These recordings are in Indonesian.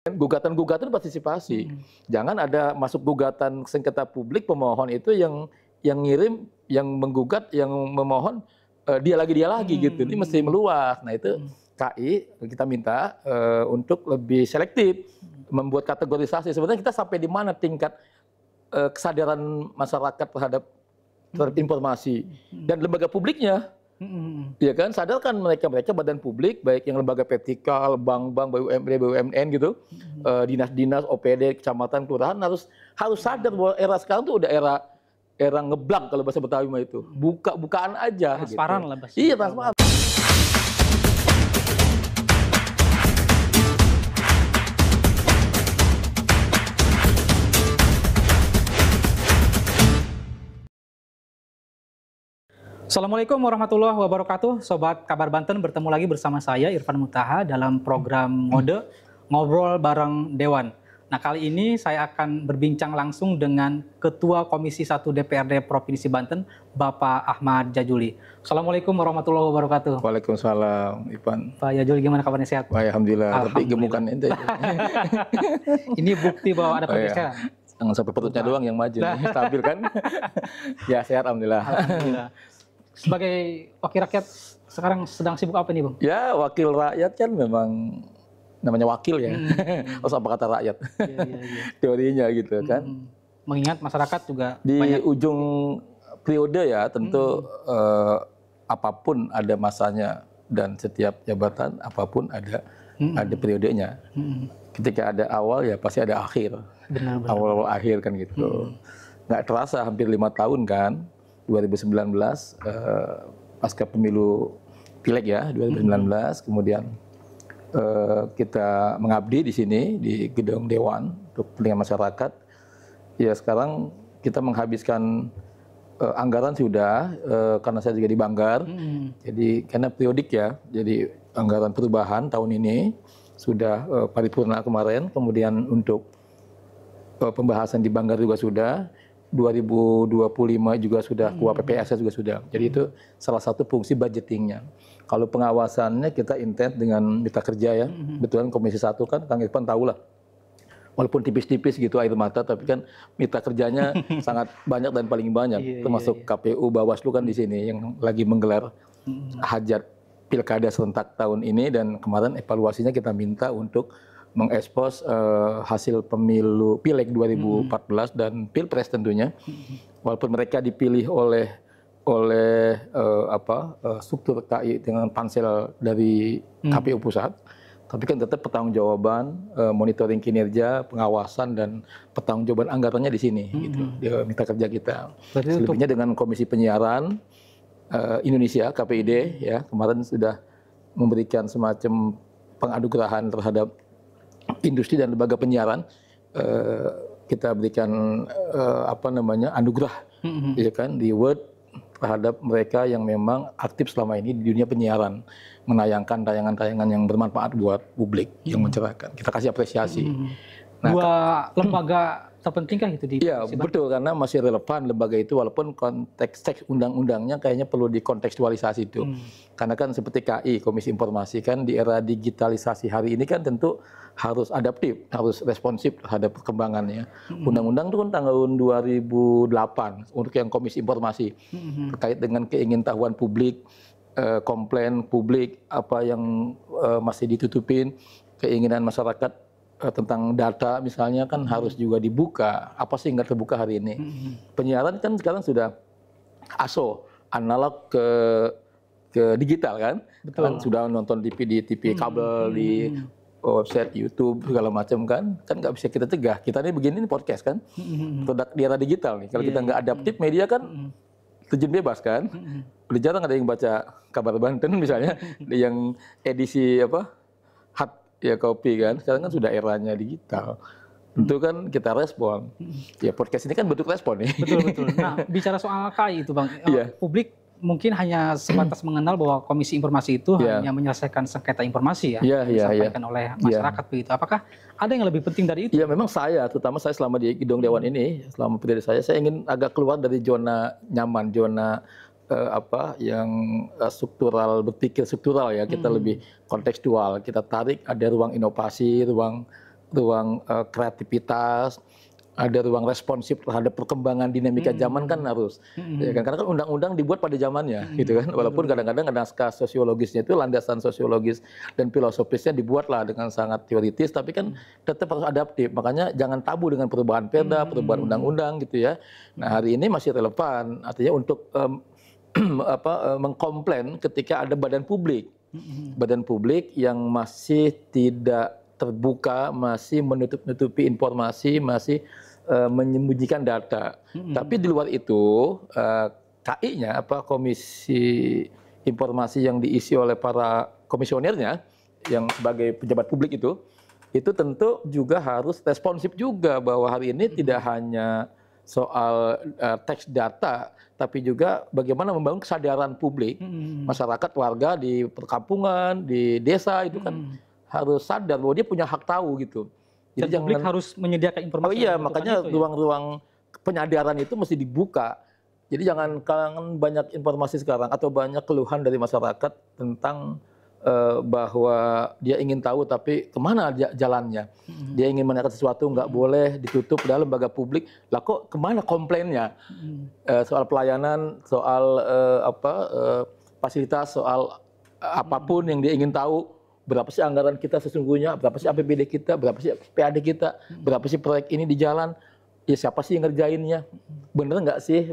Gugatan-gugatan partisipasi. Jangan ada masuk gugatan sengketa publik, pemohon itu yang ngirim, yang menggugat, yang memohon dia lagi gitu. Ini mesti meluas. Nah itu KI kita minta untuk lebih selektif membuat kategorisasi. Sebenarnya kita sampai di mana tingkat kesadaran masyarakat terhadap informasi dan lembaga publiknya. Ya kan, sadarkan mereka badan publik, baik yang lembaga vertikal, bank-bank, BUMN gitu, dinas-dinas, OPD, kecamatan, kelurahan harus sadar bahwa era sekarang tuh udah era ngeblak kalau bahasa Betawi mah itu, bukaan aja. Transparan gitu. lah bahasa. Iya, transparan. Assalamualaikum warahmatullahi wabarakatuh, Sobat Kabar Banten, bertemu lagi bersama saya Irfan Mutaha dalam program Mode Ngobrol Bareng Dewan. Nah kali ini saya akan berbincang langsung dengan Ketua Komisi 1 DPRD Provinsi Banten, Bapak Ahmad Jajuli. Assalamualaikum warahmatullahi wabarakatuh. Waalaikumsalam, Ipan. Pak Jajuli gimana kabarnya, sehat? Alhamdulillah, tapi gemukan ente. Ini bukti bahwa ada pergeseran. Jangan sampai perutnya doang yang maju, stabil kan? Ya sehat, Alhamdulillah. Alhamdulillah. Sebagai wakil rakyat sekarang sedang sibuk apa nih, Bang? Ya wakil rakyat kan memang namanya wakil ya. Harus apa kata rakyat? Iya. Teorinya gitu kan. Mengingat masyarakat juga di banyak. Ujung periode ya tentu apapun ada masanya dan setiap jabatan apapun ada periodenya. Ketika ada awal ya pasti ada akhir. Benar. Awal akhir kan gitu. Nggak terasa hampir 5 tahun kan. 2019 pasca pemilu pileg ya 2019 kemudian kita mengabdi di sini di gedung Dewan untuk kepentingan masyarakat. Ya sekarang kita menghabiskan anggaran sudah karena saya juga di Banggar. Jadi karena periodik ya. Jadi anggaran perubahan tahun ini sudah paripurna kemarin, kemudian untuk pembahasan di Banggar juga sudah. 2025 juga sudah, KUA PPS juga sudah. Jadi itu salah satu fungsi budgetingnya. Kalau pengawasannya kita intens dengan mitra kerja ya. Betulan Komisi 1 kan, Kang Irfan tahu lah. Walaupun tipis-tipis gitu air mata, tapi kan mitra kerjanya sangat banyak dan paling banyak. Termasuk KPU, Bawaslu kan di sini yang lagi menggelar hajat pilkada serentak tahun ini. Dan kemarin evaluasinya kita minta untuk mengekspos hasil pemilu pileg 2014 dan pilpres tentunya, walaupun mereka dipilih oleh struktur KI dengan pansel dari KPU pusat, tapi kan tetap pertanggungjawaban, monitoring kinerja, pengawasan dan pertanggungjawaban anggarannya di sini, gitu, di mitra kerja kita. Selebihnya dengan Komisi Penyiaran Indonesia KPID ya kemarin sudah memberikan semacam penganugerahan terhadap industri dan lembaga penyiaran, kita berikan anugerah ya kan di Award terhadap mereka yang memang aktif selama ini di dunia penyiaran, menayangkan tayangan-tayangan yang bermanfaat buat publik, yang mencerahkan. Kita kasih apresiasi. Nah, dua lembaga terpenting kan itu di iya betul, karena masih relevan lembaga itu walaupun konteks undang-undangnya kayaknya perlu dikontekstualisasi itu. Karena kan seperti KI, Komisi Informasi kan di era digitalisasi hari ini kan tentu harus adaptif, harus responsif terhadap perkembangannya. Undang-undang itu kan tahun 2008 untuk yang Komisi Informasi terkait dengan keingintahuan publik, komplain publik, apa yang masih ditutupin, keinginan masyarakat tentang data misalnya kan harus juga dibuka. Apa sih nggak terbuka hari ini? Penyiaran kan sekarang sudah ASO, analog ke digital kan? Kan sudah nonton TV di TV kabel, di website YouTube segala macam kan? Kan nggak bisa kita cegah. Kita ini begini podcast kan? Produk di era digital nih. Kalau kita nggak adaptif, media kan terjun bebas kan? Udah jarang ada yang baca Kabar Banten misalnya, yang edisi hard ya kopi kan, sekarang kan sudah eranya digital. Tentu kan kita respon. Ya podcast ini kan bentuk respon nih. Betul. Nah, bicara soal KI itu Bang, publik mungkin hanya sebatas mengenal bahwa Komisi Informasi itu hanya menyelesaikan sengketa informasi ya, disampaikan oleh masyarakat begitu. Apakah ada yang lebih penting dari itu? Ya memang terutama saya selama di gedung Dewan ini, selama periode saya ingin agak keluar dari zona nyaman, zona yang struktural, berpikir struktural ya, kita lebih kontekstual, kita tarik ada ruang inovasi, ruang kreativitas, ada ruang responsif terhadap perkembangan dinamika zaman kan harus, ya kan? Karena kan undang-undang dibuat pada zamannya, gitu kan. Walaupun kadang-kadang naskah sosiologisnya itu landasan sosiologis dan filosofisnya dibuatlah dengan sangat teoritis, tapi kan tetap harus adaptif. Makanya jangan tabu dengan perubahan perda, perubahan undang-undang, gitu ya. Nah hari ini masih relevan, artinya untuk mengkomplain ketika ada badan publik yang masih tidak terbuka, masih menutup-nutupi informasi, masih menyembunyikan data. Tapi di luar itu, KI-nya, komisi informasi yang diisi oleh para komisionernya, yang sebagai pejabat publik itu tentu juga harus responsif juga, bahwa hari ini tidak hanya soal teks data, tapi juga bagaimana membangun kesadaran publik, masyarakat, warga di perkampungan, di desa itu kan harus sadar bahwa dia punya hak tahu gitu. Jadi publik harus menyediakan informasi. Oh iya, makanya ruang-ruang penyadaran itu mesti dibuka. Jadi jangan banyak informasi sekarang atau banyak keluhan dari masyarakat tentang bahwa dia ingin tahu tapi kemana jalannya. Dia ingin menanyakan sesuatu nggak boleh ditutup dalam lembaga publik. Lah kok kemana komplainnya? Soal pelayanan, soal fasilitas, soal apapun yang dia ingin tahu. Berapa sih anggaran kita sesungguhnya, berapa sih APBD kita, berapa sih PAD kita, berapa sih proyek ini di jalan, ya siapa sih yang ngerjainnya, bener nggak sih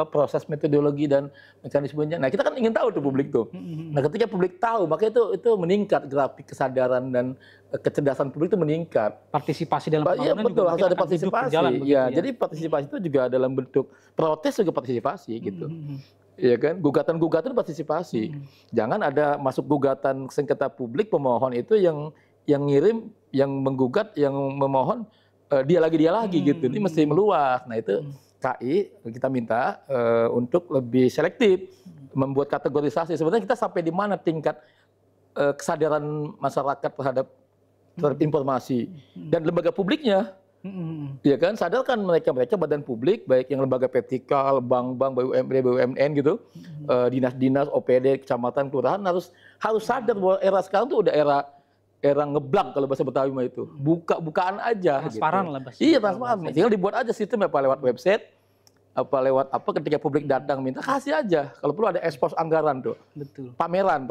proses metodologi dan mekanismenya. Nah kita kan ingin tahu tuh publik tuh. Nah ketika publik tahu, maka itu meningkat grafik kesadaran dan kecerdasan publik itu meningkat. Partisipasi dalam pembangunan juga betul, harus ada partisipasi. Ya, jadi partisipasi itu juga dalam bentuk protes juga partisipasi gitu. Iya kan, gugatan partisipasi. Jangan ada masuk gugatan sengketa publik, pemohon itu yang ngirim, yang menggugat, yang memohon dia lagi gitu. Ini mesti meluas. Nah itu KI kita minta untuk lebih selektif membuat kategorisasi. Sebenarnya kita sampai di mana tingkat kesadaran masyarakat terhadap informasi dan lembaga publiknya. Ya kan, sadarkan mereka badan publik, baik yang lembaga vertikal, bank-bank, BUMN gitu, dinas-dinas, OPD, kecamatan, kelurahan harus sadar bahwa era sekarang tuh udah era ngeblak kalau bahasa Betawi mah itu, bukaan aja. Transparan gitu. lah bahasa. Iya transparan. Tinggal dibuat aja sistem apa lewat website, apa lewat ketika publik datang minta kasih aja. Kalau perlu ada ekspos anggaran tuh. Betul. Pameran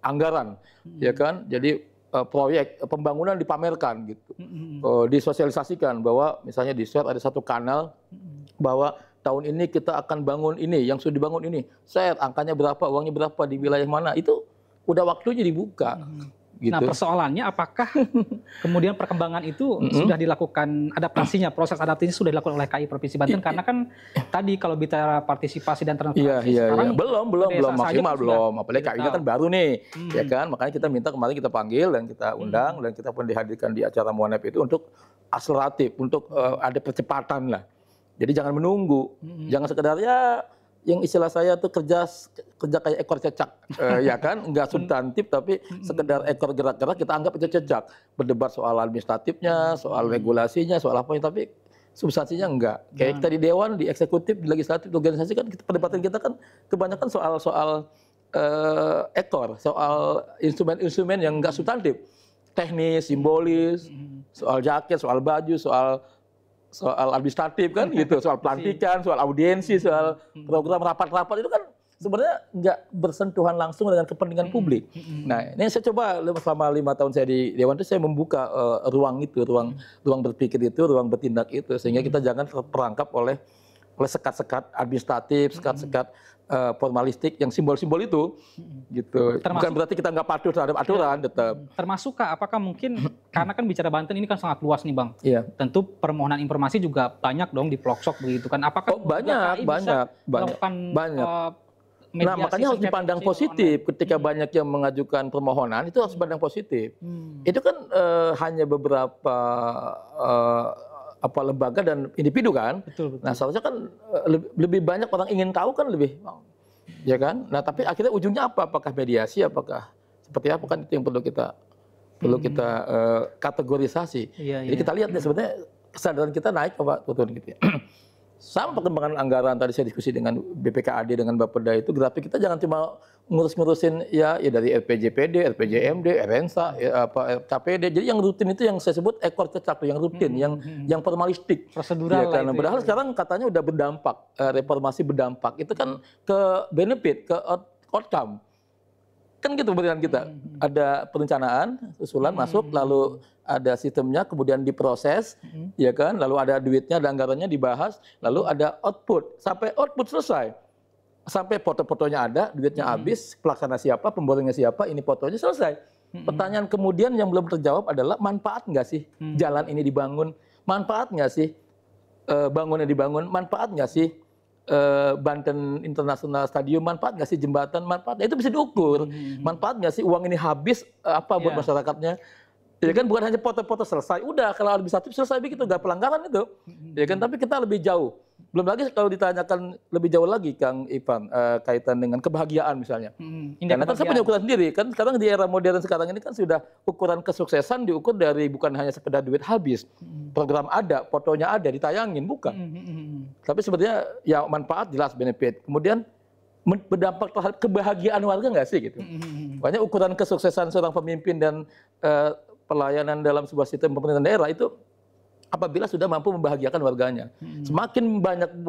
anggaran, ya kan. Jadi proyek pembangunan dipamerkan gitu, disosialisasikan bahwa misalnya di share ada satu kanal bahwa tahun ini kita akan bangun ini, yang sudah dibangun ini, share angkanya berapa, uangnya berapa, di wilayah mana, itu udah waktunya dibuka. Gitu. Nah persoalannya apakah kemudian perkembangan itu sudah dilakukan adaptasinya, proses adaptasinya sudah dilakukan oleh KI Provinsi Banten, karena kan tadi kalau bicara partisipasi dan transparansi sekarang belum maksimal belum, apalagi KI-nya kan baru nih, ya kan, makanya kita minta kemarin kita panggil dan kita undang dan kita pun dihadirkan di acara Monep itu untuk akseleratif, untuk ada percepatan lah. Jadi jangan menunggu, jangan sekedar ya yang istilah saya tuh kerja kayak ekor cecak, ya kan, nggak substantif tapi sekedar ekor gerak-gerak kita anggap itu cecak. Berdebat soal administratifnya, soal regulasinya, soal apanya, tapi substansinya enggak. Kayak kita di dewan, di eksekutif, di legislatif, di organisasi kan perdebatan kita kan kebanyakan soal ekor, soal instrumen-instrumen yang enggak substantif, teknis, simbolis, soal jaket, soal baju, soal administratif kan gitu, soal pelantikan, soal audiensi, soal program rapat-rapat itu kan sebenarnya nggak bersentuhan langsung dengan kepentingan publik. Nah ini saya coba selama 5 tahun saya di Dewan itu saya membuka ruang itu, ruang berpikir itu, ruang bertindak itu, sehingga kita jangan terperangkap oleh sekat-sekat administratif, sekat-sekat formalistik yang simbol-simbol itu, gitu. Bukan berarti kita nggak patuh terhadap aturan, tetap. Termasukkah? Apakah mungkin karena kan bicara Banten ini kan sangat luas nih Bang. Iya. Tentu permohonan informasi juga banyak dong di pelosok begitu kan. Apakah banyak. Nah makanya harus dipandang positif ketika banyak yang mengajukan permohonan, itu harus dipandang positif. Itu kan hanya beberapa lembaga dan individu kan. Betul. Nah seharusnya kan lebih banyak orang ingin tahu kan lebih, ya kan. Nah tapi akhirnya ujungnya apa? Apakah mediasi? Apakah seperti apa, kan itu yang perlu kita kategorisasi. Jadi kita lihat nih sebenarnya kesadaran kita naik apa turun gitu ya. Sama perkembangan anggaran tadi saya diskusi dengan BPKAD dengan Bapeda itu grafik kita jangan cuma ngurus-ngurusin ya dari RPJPD, RPJMD, RNSA, KPD. Jadi yang rutin itu yang saya sebut ekor cecak tuh, yang rutin, yang formalistik. Prosedural ya, lah itu. Padahal sekarang katanya udah berdampak, reformasi berdampak. Itu kan ke benefit, ke outcome. Kan gitu pemerintahan kita. Ada perencanaan, usulan masuk, lalu ada sistemnya, kemudian diproses, ya kan, lalu ada duitnya, ada anggarannya dibahas, lalu ada output, sampai output selesai, sampai foto-fotonya ada, duitnya habis, pelaksana siapa, pemborongnya siapa, ini fotonya selesai. Pertanyaan kemudian yang belum terjawab adalah manfaat nggak sih jalan ini dibangun, manfaat nggak sih bangunnya dibangun, manfaat nggak sih Banten International Stadium, manfaat nggak sih jembatan, manfaatnya itu bisa diukur, manfaat nggak sih uang ini habis apa buat masyarakatnya. Ya kan, bukan hanya foto-foto selesai, udah kalau administratif selesai begitu, nggak pelanggaran itu. Ya kan, tapi kita lebih jauh. Belum lagi kalau ditanyakan lebih jauh lagi, Kang Ivan, kaitan dengan kebahagiaan misalnya. Karena kan saya punya ukuran sendiri, kan sekarang di era modern sekarang ini kan sudah ukuran kesuksesan diukur dari bukan hanya sekedar duit habis, program ada, fotonya ada, ditayangin, bukan. Tapi sebenarnya ya manfaat jelas, benefit. Kemudian berdampak terhadap kebahagiaan warga nggak sih gitu. Makanya ukuran kesuksesan seorang pemimpin dan pelayanan dalam sebuah sistem pemerintahan daerah itu apabila sudah mampu membahagiakan warganya. Semakin banyak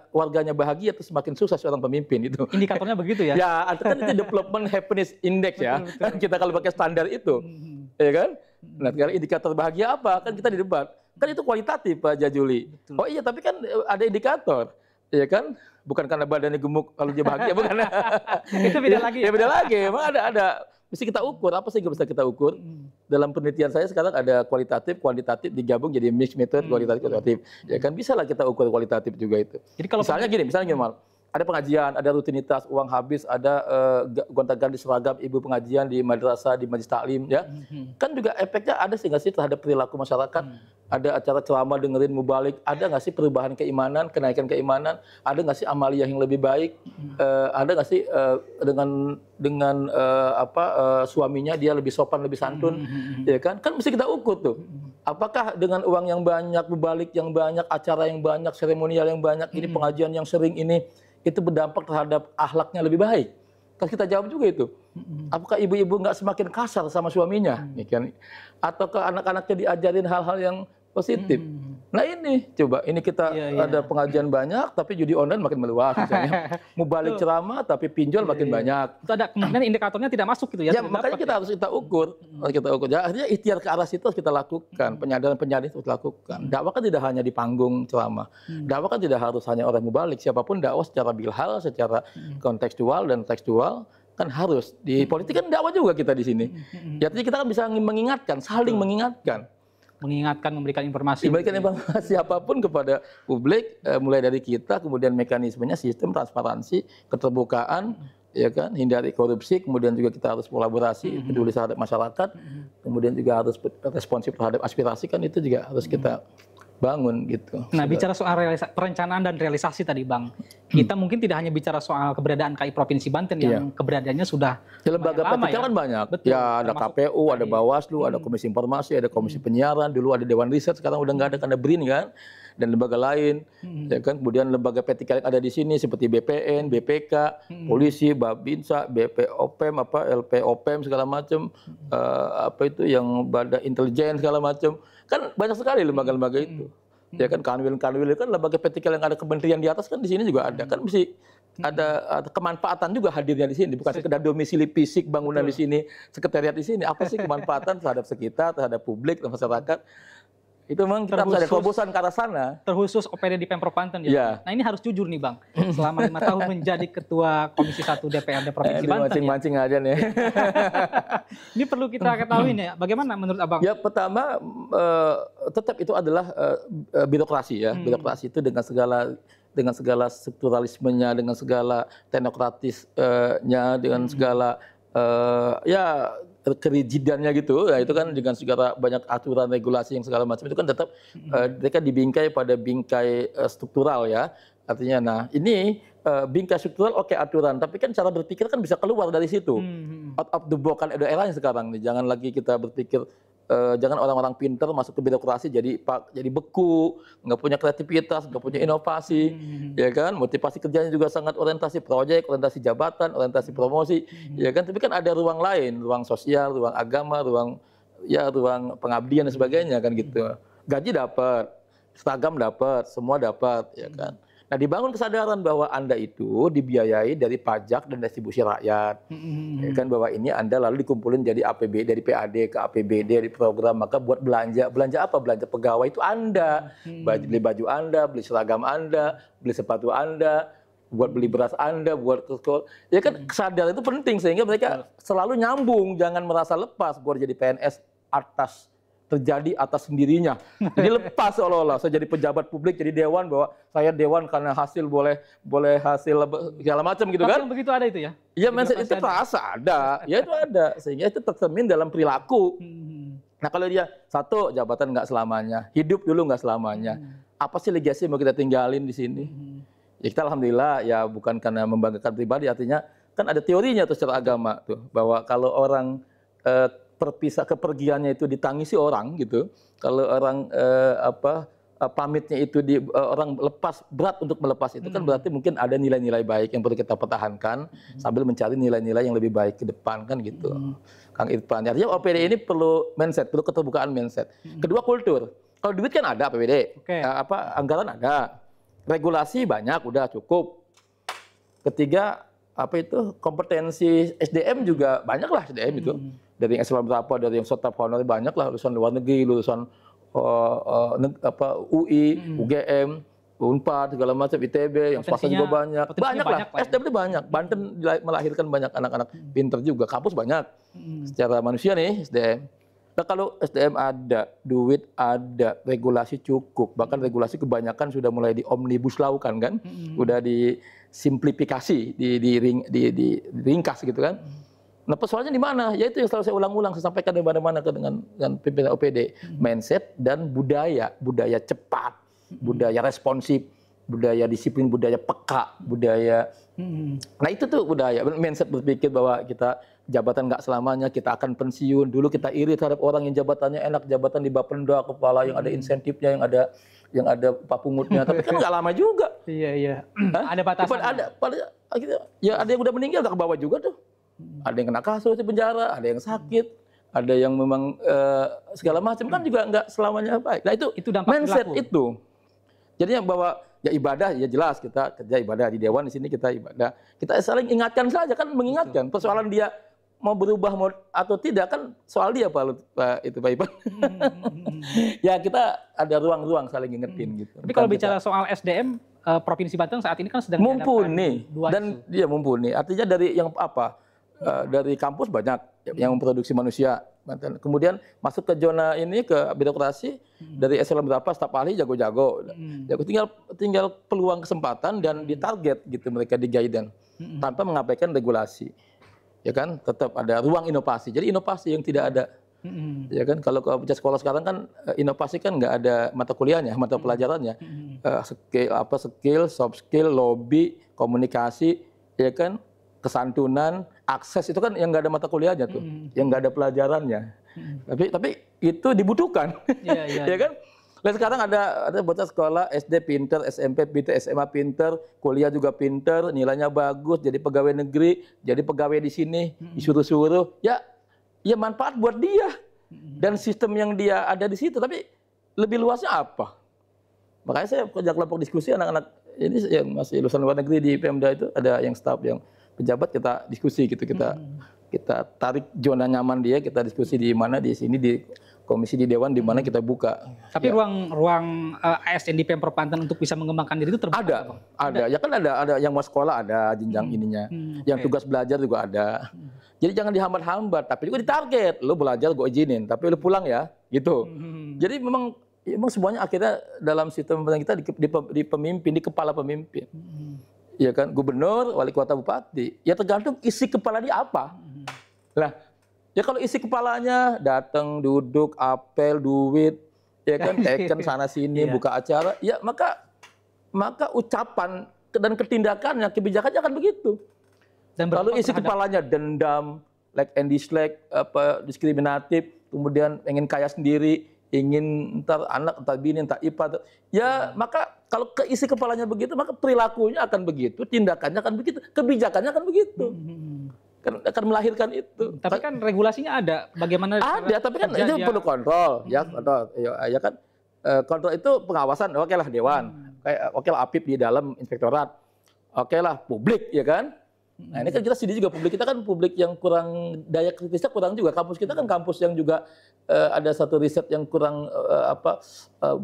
warganya bahagia, itu semakin sukses seorang pemimpin itu. Indikatornya begitu ya? Ya, kan itu development happiness index ya. Betul. Kita kalau pakai standar itu, ya kan? Nah, sekarang indikator bahagia apa? Kan kita di debat. Kan itu kualitatif, Pak Jajuli. Betul. Oh iya, tapi kan ada indikator, ya kan? Bukan karena badannya gemuk kalau dia bahagia, bukan? Itu beda lagi. Ya beda lagi. Memang ada. Mesti kita ukur, apa sih yang bisa kita ukur? Dalam penelitian saya sekarang ada kualitatif, kuantitatif digabung jadi mixed method, kualitatif, kuantitatif. Ya kan bisa lah kita ukur kualitatif juga itu. Jadi kalau misalnya gini Mal, ada pengajian, ada rutinitas, uang habis, ada gonta-ganti seragam ibu pengajian di madrasah, di majlis taklim, ya. Kan juga efeknya ada sih nggak sih terhadap perilaku masyarakat? Ada acara ceramah dengerin mubalik, ada nggak sih perubahan keimanan, kenaikan keimanan? Ada nggak sih amaliyah yang lebih baik? Ada nggak sih dengan suaminya dia lebih sopan, lebih santun, ya kan? Kan mesti kita ukur tuh. Apakah dengan uang yang banyak, mubalik yang banyak, acara yang banyak, seremonial yang banyak, ini pengajian yang sering ini, itu berdampak terhadap akhlaknya lebih baik? Kan kita jawab juga itu. Apakah ibu-ibu nggak semakin kasar sama suaminya? Ataukah anak-anaknya diajarin hal-hal yang positif? Nah ini, coba, ini kita ada pengajian banyak, tapi judi online makin meluas misalnya. Mubalik ceramah, tapi pinjol makin banyak. Itu ada kemungkinan indikatornya tidak masuk gitu ya? Ya, makanya kita harus ukur. Ya, akhirnya ikhtiar ke arah situ harus kita lakukan. Penyadaran-penyadaran itu harus lakukan. Dakwah kan tidak hanya di panggung ceramah. Dakwah kan tidak harus hanya orang mubalik. Siapapun dakwah secara bilhal, secara kontekstual dan tekstual, kan harus. Di politik kan dakwah juga kita di sini. Ya, jadi kita kan bisa mengingatkan, saling mengingatkan. Memberikan informasi. Memberikan informasi apapun kepada publik, mulai dari kita, kemudian mekanismenya, sistem, transparansi, keterbukaan, ya kan, hindari korupsi, kemudian juga kita harus kolaborasi, peduli terhadap masyarakat, kemudian juga harus responsif terhadap aspirasi, kan itu juga harus kita bangun gitu. Nah, bicara soal perencanaan dan realisasi tadi, Bang. Kita mungkin tidak hanya bicara soal keberadaan KI Provinsi Banten yang keberadaannya sudah lembaga vertikal kan banyak. Betul, ya ada KPU, ada Bawaslu, ada Komisi Informasi, ada Komisi Penyiaran, dulu ada Dewan Riset, sekarang udah nggak ada karena BRIN kan, dan lembaga lain. Ya kan, kemudian lembaga vertikal yang ada di sini seperti BPN, BPK, Polisi, Babinsa, BPOPM, LPOPM segala macam, apa itu yang Badan Intelijen segala macam. Kan banyak sekali lembaga-lembaga itu. Ya kan, Kanwil kan lembaga vertikal yang ada kementerian di atas kan di sini juga ada. Kan mesti ada kemanfaatan juga hadirnya di sini, bukan sekedar domisili fisik bangunan di sini, sekretariat di sini. Apa sih kemanfaatan terhadap sekitar, terhadap publik, terhadap masyarakat? Itu memang kita harus ada terobosan ke arah sana. Terkhusus OPD di Pemprov Banten ya. Nah ini harus jujur nih Bang, selama 5 tahun menjadi Ketua Komisi 1 DPRD Provinsi Banten. Mancing-mancing aja nih. Ini perlu kita ketahui nih, bagaimana menurut Abang? Ya pertama, tetap itu adalah birokrasi ya. Birokrasi itu dengan segala strukturalismenya, dengan segala teknokratisnya, dengan segala ya kerigidannya gitu, ya itu kan dengan segala banyak aturan regulasi yang segala macam itu kan tetap mereka dibingkai pada bingkai struktural ya, artinya nah ini bingkai struktural oke aturan, tapi kan cara berpikir kan bisa keluar dari situ, out of the box kan ada eranya sekarang nih, jangan lagi kita berpikir jangan orang-orang pinter masuk ke birokrasi jadi beku, nggak punya kreativitas, nggak punya inovasi, ya kan? Motivasi kerjanya juga sangat orientasi proyek, orientasi jabatan, orientasi promosi, ya kan? Tapi kan ada ruang lain, ruang sosial, ruang agama, ruang pengabdian dan sebagainya kan gitu. Gaji dapat, seragam dapat, semua dapat, ya kan? Nah, dibangun kesadaran bahwa Anda itu dibiayai dari pajak dan distribusi rakyat. Ya kan, bahwa ini Anda lalu dikumpulin jadi APB, dari PAD ke APBD, dari program, maka buat belanja. Belanja apa? Belanja pegawai itu Anda. Beli baju Anda, beli seragam Anda, beli sepatu Anda, buat beli beras Anda, buat ke sekolah. Ya kan, kesadaran itu penting sehingga mereka selalu nyambung, jangan merasa lepas. Gue jadi PNS terjadi atas sendirinya. Jadi lepas seolah-olah saya jadi pejabat publik, jadi dewan, bahwa saya dewan karena hasil boleh hasil segala macam gitu kan. Tapi begitu ada itu ya? Iya, mindset itu terasa ada. Ya itu ada. Sehingga itu tercermin dalam perilaku. Nah, kalau dia satu, jabatan nggak selamanya, hidup dulu nggak selamanya. Apa sih legasi yang mau kita tinggalin di sini? Ya kita alhamdulillah ya bukan karena membanggakan pribadi, artinya kan ada teorinya tuh secara agama tuh, bahwa kalau orang kepergiannya itu ditangisi orang gitu. Kalau orang pamitnya itu orang lepas, berat untuk melepas itu kan berarti mungkin ada nilai-nilai baik yang perlu kita pertahankan sambil mencari nilai-nilai yang lebih baik ke depan kan gitu. Kang Irfan. Artinya OPD ini perlu mindset, perlu keterbukaan mindset. Kedua, kultur. Kalau duit kan ada APBD, anggaran ada, regulasi banyak, udah cukup. Ketiga, kompetensi SDM juga banyak lah SDM itu. Dari yang eselon berapa, dari yang staf honor banyak lah, lulusan luar negeri, lulusan UI, UGM, Unpad, segala macam, ITB, yang swasta juga banyak. Banyak lah, SDM itu banyak. Banten melahirkan banyak anak-anak pinter juga, kampus banyak. Secara manusia nih SDM. Nah, kalau SDM ada, duit ada, regulasi cukup, bahkan regulasi kebanyakan sudah mulai di omnibus law kan, udah disimplifikasi, diringkas gitu kan. Nah, persoalannya di mana? Ya itu yang selalu saya ulang-ulang, saya sampaikan di mana-mana dengan pimpinan OPD. Mindset dan budaya cepat, budaya responsif, budaya disiplin, budaya peka, budaya. Nah itu tuh budaya, mindset berpikir bahwa kita jabatan nggak selamanya, kita akan pensiun. Dulu kita iri terhadap orang yang jabatannya enak, jabatan di Bapenda, kepala yang ada insentifnya, yang ada papungutnya, tapi kan nggak lama juga. Iya. Ada batasan. Ada yang udah meninggal nggak ke bawah juga tuh. Ada yang kena kasus di penjara, ada yang sakit, ada yang memang segala macam kan juga nggak selamanya baik. Nah itu dampak mindset perilaku. itu. Jadinya bahwa ya ibadah ya jelas kita kerja ibadah di dewan, di sini kita ibadah. Kita saling ingatkan saja kan, mengingatkan. Persoalan dia mau berubah atau tidak kan soal dia Pak Ipan. Ya kita ada ruang-ruang saling ingetin gitu. Tapi kalau bicara soal SDM, Provinsi Banten saat ini kan sedang mumpuni dan isu. dia mumpuni. Artinya dari yang dari kampus banyak yang memproduksi manusia. Kemudian masuk ke zona ini, ke birokrasi, dari eselon berapa staf ahli jago-jago. Tinggal peluang kesempatan dan ditarget gitu, mereka di guidance tanpa mengabaikan regulasi. Ya kan, tetap ada ruang inovasi. Jadi inovasi yang tidak ada. Ya kan, kalau ke sekolah sekarang kan inovasi kan nggak ada mata kuliahnya, mata pelajarannya. Skill, soft skill, lobby, komunikasi, ya kan, kesantunan, akses itu kan yang nggak ada mata kuliahnya tuh, yang nggak ada pelajarannya. Tapi itu dibutuhkan, ya kan? Lalu sekarang ada bocah sekolah SD pinter, SMP pinter, SMA pinter, kuliah juga pinter, nilainya bagus, jadi pegawai negeri, jadi pegawai di sini, disuruh-suruh, ya manfaat buat dia dan sistem yang dia ada di situ. Tapi lebih luasnya apa? Makanya saya kerja kelompok diskusi anak-anak ini yang masih lulusan luar negeri di Pemda itu, ada yang staf, yang pejabat, kita diskusi gitu, kita tarik zona nyaman dia, kita diskusi di mana, di sini di komisi di dewan, di mana kita buka. Tapi ruang ASN di Pemprov Banten untuk bisa mengembangkan diri itu terbuka? Ada. Ya kan ada yang mau sekolah, ada jenjang ininya, yang tugas belajar juga ada. Jadi jangan dihambat-hambat, tapi juga ditarget. Lo belajar gue izinin, tapi lo pulang ya, gitu. Jadi memang semuanya akhirnya dalam sistem kita di pemimpin, di kepala pemimpin. Ya kan, gubernur, wali kota, bupati. Ya tergantung isi kepala dia apa. Lah, ya kalau isi kepalanya datang, duduk, apel, duit, ya kan, teken sana sini, buka acara, ya maka ucapan dan ketindakannya, kebijakannya akan begitu. Dan kalau isi kepalanya dendam, like and dislike, diskriminatif, kemudian ingin kaya sendiri, ingin entar anak, entar bini, entar ipar. Ya maka kalau keisi kepalanya begitu, maka perilakunya akan begitu, tindakannya akan begitu, kebijakannya akan begitu. Kan akan melahirkan itu. Tapi kan regulasinya ada. Bagaimana? Ada, tapi kan itu perlu kontrol, ya kontrol. Ya kan kontrol itu pengawasan. Oke lah dewan, oke lah APIP di dalam inspektorat, oke lah publik, ya kan. Nah ini kan kita sedih juga, publik kita kan publik yang kurang, daya kritisnya kurang juga. Kampus kita kan kampus yang juga ada satu riset yang kurang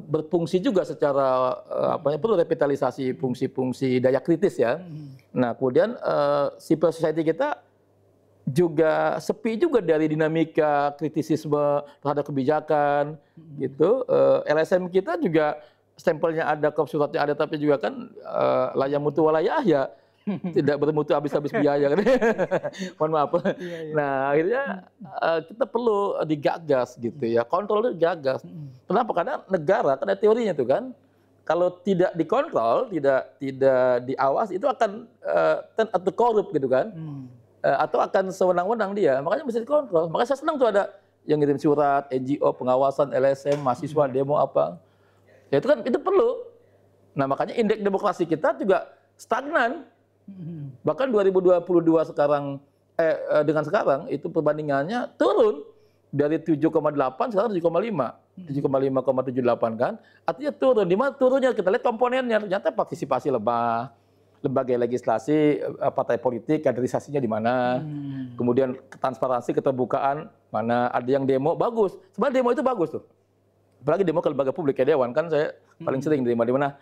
berfungsi juga secara perlu revitalisasi fungsi-fungsi daya kritis ya. Nah kemudian civil society kita juga sepi juga dari dinamika kritisisme terhadap kebijakan gitu. LSM kita juga stempelnya ada, suratnya ada, tapi juga kan layah mutu walayah ya. Tidak bermutu habis-habis biaya kan. Mohon maaf. Nah, akhirnya kita perlu digagas gitu ya. Kontrol itu gagas. Kenapa? Karena negara kan ada teorinya tuh kan. Kalau tidak dikontrol, tidak diawasi itu akan turn out to corrupt gitu kan. Atau akan sewenang-wenang dia. Makanya mesti dikontrol. Makanya saya senang tuh ada yang ngirim surat, NGO, pengawasan, LSM, mahasiswa, demo apa. Ya itu kan itu perlu. Nah, makanya indeks demokrasi kita juga stagnan. Bahkan 2022 sekarang dengan sekarang itu perbandingannya turun dari 7,8 sekarang 7,78 kan, artinya turun. Di mana turunnya kita lihat komponennya, ternyata partisipasi lemah, lembaga legislasi, partai politik, kaderisasinya di mana, kemudian transparansi, keterbukaan mana, ada yang demo bagus, sebenarnya demo itu bagus tuh, apalagi demo ke lembaga publik kayak dewan kan saya paling sering demo di mana.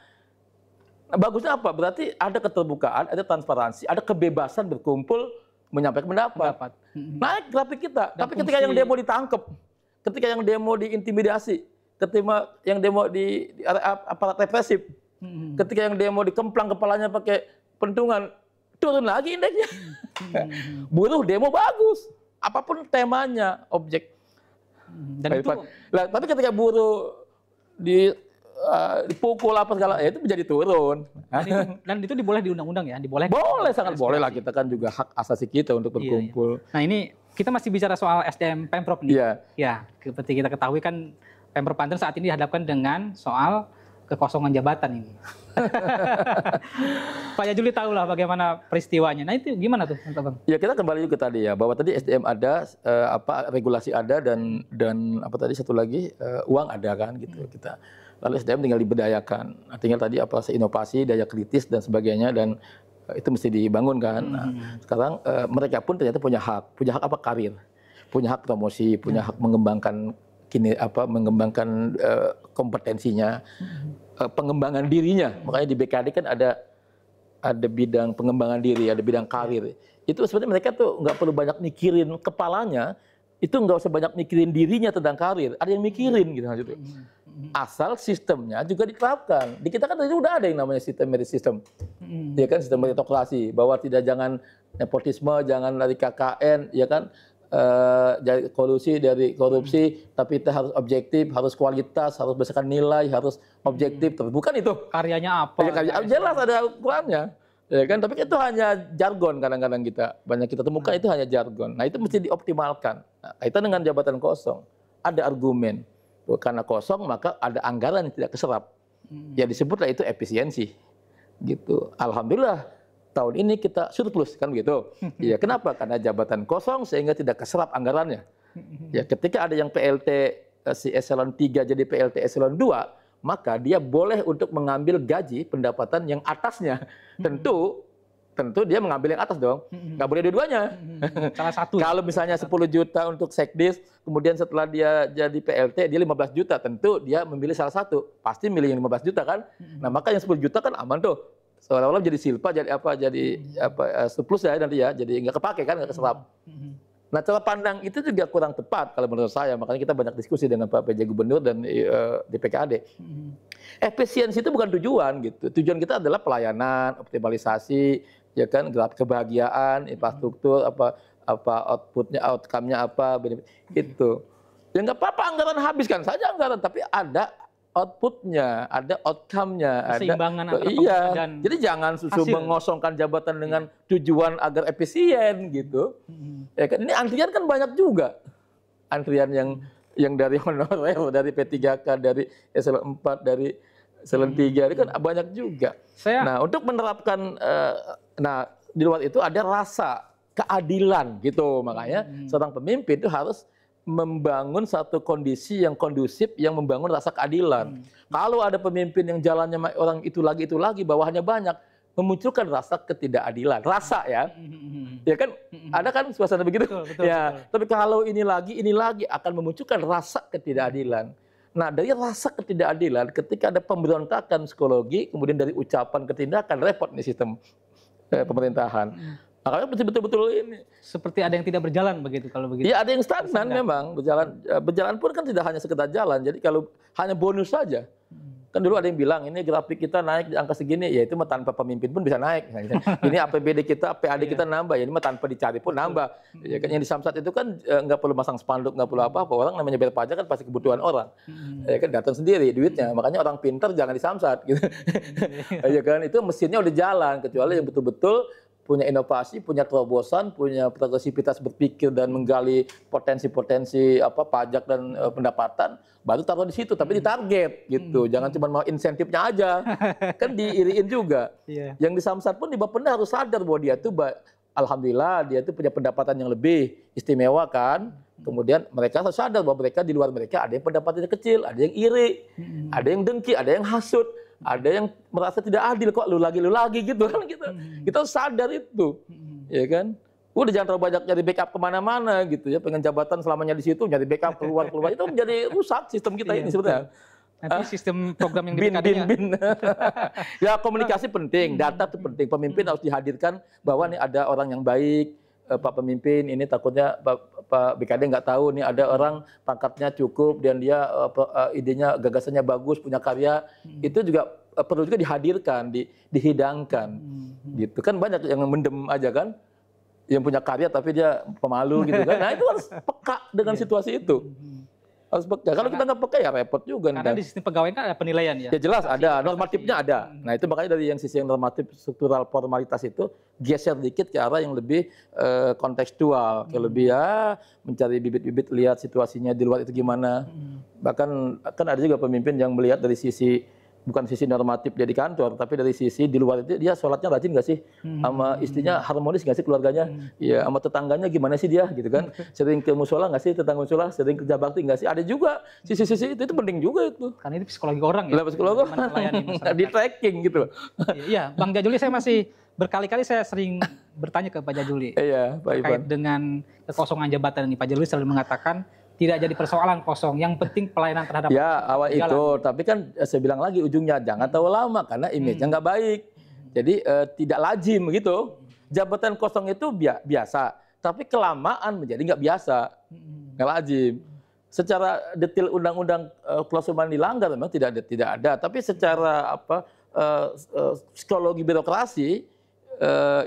Nah, bagusnya apa? Berarti ada keterbukaan, ada transparansi, ada kebebasan berkumpul, menyampaikan pendapat. Naik grafik kita. Dan tapi ketika yang demo ditangkap, ketika yang demo diintimidasi, ketika yang demo di aparat represif, ketika yang demo dikemplang kepalanya pakai pentungan, turun lagi indeksnya. Buruh demo bagus, apapun temanya, objek. Dan itu, tapi ketika buruh dipukul apa segala, ya itu menjadi turun. Dan itu diboleh di undang-undang ya? Diboleh. Boleh, sangat boleh lah, kita kan juga hak asasi kita untuk berkumpul. Nah ini kita masih bicara soal SDM Pemprov nih. Iya. Ya, seperti kita ketahui kan Pemprov Banten saat ini dihadapkan dengan soal kekosongan jabatan ini. Pak Yajuli tahu lah bagaimana peristiwanya. Nah itu gimana tuh, Bang? Ya kita kembali juga tadi ya, bahwa tadi SDM ada, regulasi ada, dan apa tadi satu lagi uang ada kan gitu. Kita lalu SDM tinggal diberdayakan. Nah, tinggal tadi inovasi, daya kritis dan sebagainya, dan itu mesti dibangun kan. Nah, sekarang mereka pun ternyata punya hak apa, karir, punya hak promosi, punya hak mengembangkan mengembangkan kompetensinya, pengembangan dirinya. Makanya di BKD kan ada bidang pengembangan diri, ada bidang karir. Itu sebenarnya mereka tuh nggak perlu banyak mikirin kepalanya, itu nggak usah banyak mikirin dirinya tentang karir. Ada yang mikirin gitu maksudnya. Asal sistemnya juga diterapkan. Di kita kan tadi udah ada yang namanya sistem merit system. Ya kan, sistem meritokrasi, bahwa jangan nepotisme, jangan dari KKN, ya kan, dari korupsi, tapi kita harus objektif, harus kualitas, harus berdasarkan nilai, harus objektif. Bukan itu. Karyanya apa? Jelas ada ukurannya. Ya kan, tapi itu hanya jargon kadang-kadang banyak kita temukan itu hanya jargon. Nah itu mesti dioptimalkan. Nah, kaitan dengan jabatan kosong, ada argumen. Karena kosong maka ada anggaran yang tidak keserap. Ya disebutlah itu efisiensi. Gitu. Alhamdulillah tahun ini kita surplus kan gitu. Ya kenapa? Karena jabatan kosong sehingga tidak keserap anggarannya. Ya ketika ada yang PLT si eselon 3 jadi PLT eselon 2, maka dia boleh untuk mengambil gaji pendapatan yang atasnya. Tentu dia mengambil yang atas dong. Nggak boleh dua-duanya. Salah satu. Kalau misalnya 10 juta untuk sekdis, kemudian setelah dia jadi PLT, dia 15 juta. Tentu dia memilih salah satu. Pasti milih yang 15 juta kan. Nah maka yang 10 juta kan aman tuh. Seolah-olah jadi silpa, jadi surplus ya nanti ya. Jadi nggak kepake kan, nggak keserap. Nah cara pandang itu juga kurang tepat kalau menurut saya. Makanya kita banyak diskusi dengan Pak PJ Gubernur dan DPKAD. Efisiensi itu bukan tujuan gitu. Tujuan kita adalah pelayanan, optimalisasi, ya kan, kebahagiaan, infrastruktur, outputnya, outcome-nya apa, itu. Ya nggak apa-apa anggaran habiskan saja anggaran, tapi ada outputnya, ada outcome-nya, keseimbangan ada. Iya. Jadi jangan mengosongkan jabatan dengan tujuan agar efisien gitu. Ya kan, ini antrian kan banyak juga. Antrian yang yang dari honorer, dari P3K, dari eselon 4, dari eselon 3, itu kan banyak juga. Nah, untuk menerapkan, nah di luar itu ada rasa keadilan gitu, makanya seorang pemimpin itu harus membangun satu kondisi yang kondusif, yang membangun rasa keadilan. Kalau ada pemimpin yang jalannya orang itu lagi, bawahannya banyak, memunculkan rasa ketidakadilan, rasa ya, ya kan, ada kan suasana begitu, betul, ya. betul. Tapi kalau ini lagi akan memunculkan rasa ketidakadilan. Nah, dari rasa ketidakadilan, ketika ada pemberontakan psikologi, kemudian dari ucapan ke tindakan, repot nih sistem pemerintahan. Makanya betul-betul ini. Seperti ada yang tidak berjalan begitu kalau begitu. Ya ada yang stagnan memang, berjalan pun kan tidak hanya sekedar jalan. Jadi kalau hanya bonus saja. Kan dulu ada yang bilang ini grafik kita naik di angka segini, ya itu mah tanpa pemimpin pun bisa naik. Ini APBD kita, PAD kita nambah, ya ini mah tanpa dicari pun nambah. Ya kan yang di Samsat itu kan nggak perlu masang spanduk, nggak perlu apa-apa. Orang namanya bayar pajak kan pasti kebutuhan orang. Ya kan datang sendiri duitnya. Makanya orang pintar jangan di Samsat gitu. Ya kan itu mesinnya udah jalan, kecuali yang betul-betul punya inovasi, punya terobosan, punya progresivitas berpikir dan menggali potensi-potensi apa pajak dan pendapatan, baru taruh di situ, tapi ditarget gitu. Jangan cuma mau insentifnya aja, kan diiriin juga. Yang di Samsat pun di Bapenda harus sadar bahwa dia tuh, alhamdulillah dia tuh punya pendapatan yang lebih istimewa kan. Kemudian mereka harus sadar bahwa mereka di luar mereka ada yang pendapatannya kecil, ada yang iri, ada yang dengki, ada yang hasut. Ada yang merasa tidak adil, kok lu lagi gitu kan kita. Kita harus sadar itu. Ya kan? Udah jangan terlalu banyak nyari backup kemana-mana gitu ya. Pengen jabatan selamanya di situ, nyari backup keluar. Itu menjadi rusak sistem kita ini sebenarnya. Nanti sistem program yang bin. Ya komunikasi penting, data itu penting. Pemimpin harus dihadirkan bahwa nih ada orang yang baik, Pak Pemimpin ini takutnya Pak BKD nggak tahu nih ada orang pangkatnya cukup dan dia idenya gagasannya bagus, punya karya, itu juga perlu juga dihadirkan, dihidangkan, gitu kan. Banyak yang mendem aja kan, yang punya karya tapi dia pemalu gitu kan. Nah itu harus peka dengan situasi itu. Harus peka. Kalau kita nggak peka ya repot juga. Karena di sistem pegawai kan ada penilaian ya. Ya jelas ada, normatifnya ada. Nah itu makanya dari yang sisi yang normatif struktural formalitas itu geser dikit ke arah yang lebih kontekstual, ke lebih ya mencari bibit-bibit, lihat situasinya di luar itu gimana. Bahkan kan ada juga pemimpin yang melihat dari sisi bukan sisi normatif dia di kantor, tapi dari sisi di luar itu dia sholatnya rajin nggak sih, sama istrinya harmonis nggak sih keluarganya, ya sama tetangganya gimana sih dia gitu kan, sering ke musola nggak sih tetangga musola, sering kerja bakti nggak sih, ada juga sisi-sisi itu penting juga itu. Karena itu psikologi orang ya. Psikologi orang, di tracking gitu. Iya, Bang Jajuli saya masih berkali-kali saya sering bertanya ke Pak Jajuli terkait dengan kekosongan jabatan ini. Pak Jajuli selalu mengatakan tidak jadi persoalan kosong, yang penting pelayanan terhadap awal itu, tapi kan saya bilang lagi ujungnya jangan terlalu lama karena image-nya nggak baik. Jadi tidak lazim gitu. Jabatan kosong itu biasa, tapi kelamaan menjadi nggak biasa, nggak lazim. Secara detail undang-undang klausul dilanggar memang tidak ada, tapi secara psikologi birokrasi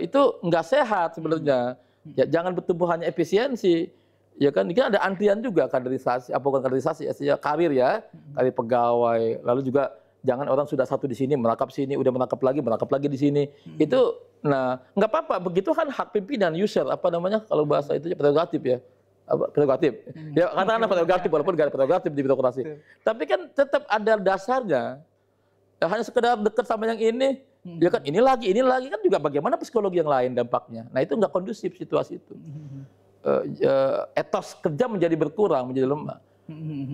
itu nggak sehat sebenarnya. Ya, jangan bertumbuh hanya efisiensi. Ya kan, ini ada antrian juga kaderisasi, bukan kaderisasi, ya karir ya, karir pegawai. Lalu juga jangan orang sudah satu di sini, merangkap sini, udah merangkap lagi di sini. Itu, nah nggak apa-apa, begitu kan hak pimpinan, user, apa namanya kalau bahasa itu prerogatif ya. Prerogatif. Ya katakanlah prerogatif, walaupun nggak ada prerogatif di birokrasi. Tapi kan tetap ada dasarnya. Ya, hanya sekedar dekat sama yang ini, ya kan ini lagi kan juga bagaimana psikologi yang lain dampaknya. Nah itu nggak kondusif situasi itu. Etos kerja menjadi berkurang, menjadi lemah.